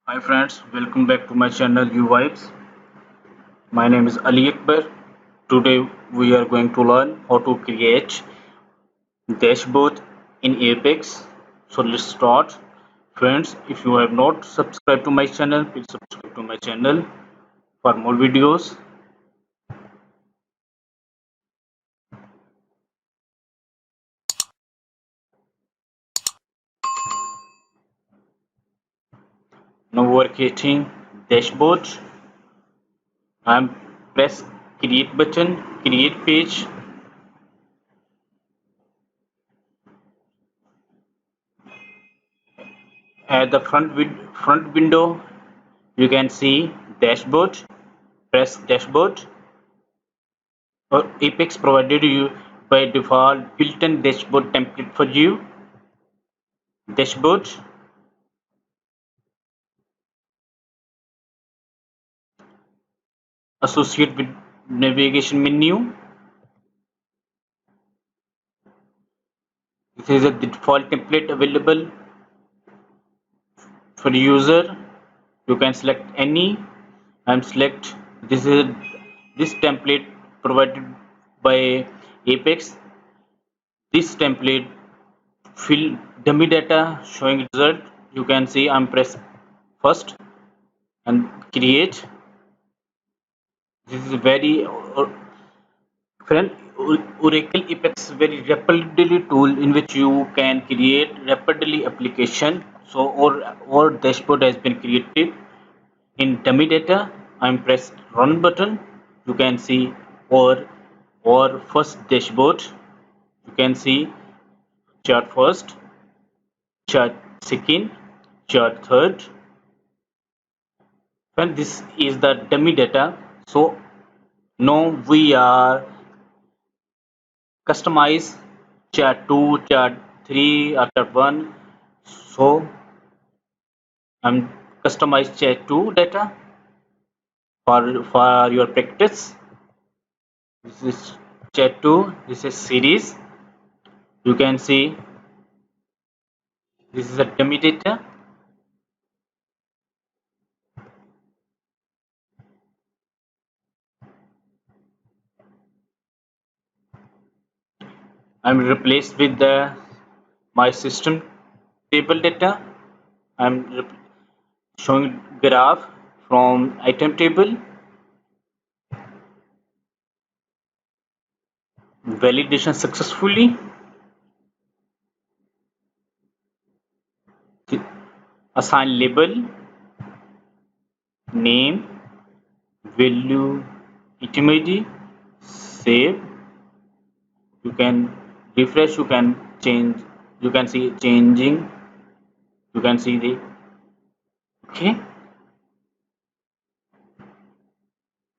Hi friends, welcome back to my channel U Vibes. My name is Ali Akbar. Today we are going to learn how to create dashboard in Apex. So let's start. Friends, if you have not subscribed to my channel, please subscribe to my channel for more videos. Now we are creating dashboard. I'm press create button, create page. At the front window, you can see dashboard. Press dashboard. Apex provided you by default built-in dashboard template for you. Dashboard associate with navigation menu. This is a default template available for the user. You can select any and select this template provided by Apex. This template fill dummy data showing result. You can see I'm press first and create. This is very friend, Oracle Apex is a very rapidly tool in which you can create rapidly application. So or dashboard has been created in dummy data. I'm pressed run button. You can see or first dashboard. You can see chart first, chart second, chart third. And this is the dummy data. So now we are customize chart 2, chart 3 or chart 1. So I'm customize chat 2 data for your practice. This is chat 2. This is series. You can see this is a dummy data. I'm replaced with the my system table data. I'm showing graph from item table. Validation successfully. Assign label, name, value, intermediate, save. You can refresh, you can change, you can see changing, you can see the okay.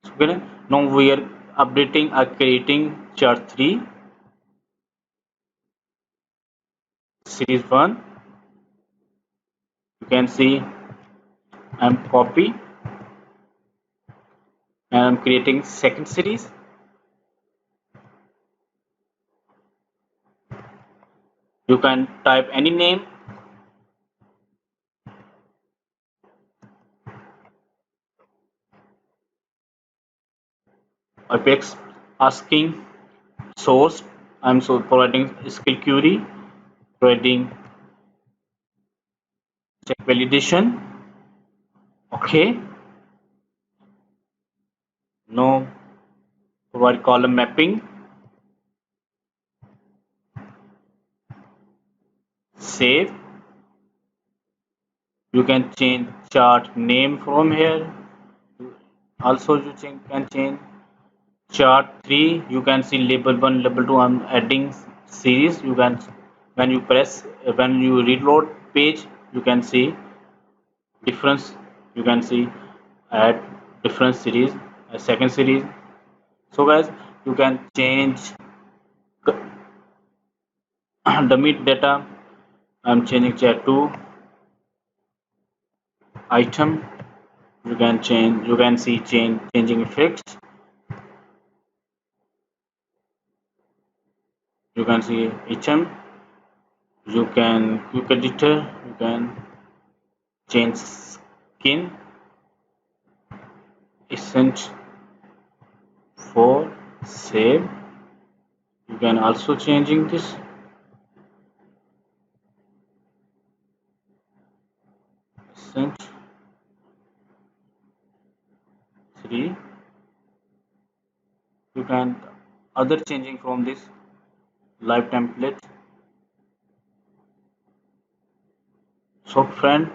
So now we are updating or creating chart 3 series 1. You can see I'm copy and I'm creating second series. You can type any name. Apex asking source. I'm so providing skill query, providing check validation. Okay. Now provide column mapping, save. You can change chart name from here. Also you can change chart 3. You can see label 1, label 2. I'm adding series. You can when you press when you reload page, you can see difference. You can see add different series, a second series. So guys, you can change dummy data. I'm changing chat to item. You can change, you can see changing effects. You can see item. You can quick editor. You can change skin isn't for sale. You can also changing this isn't 3. You can other changing from this live template. So friend,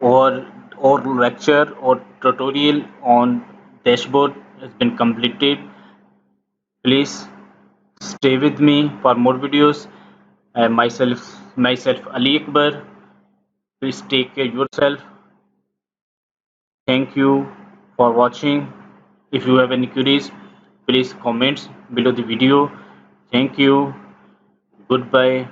or lecture or tutorial on dashboard has been completed. Please stay with me for more videos. Myself Ali Akbar. Please take care yourself. Thank you for watching. If you have any queries, please comment below the video. Thank you. Goodbye.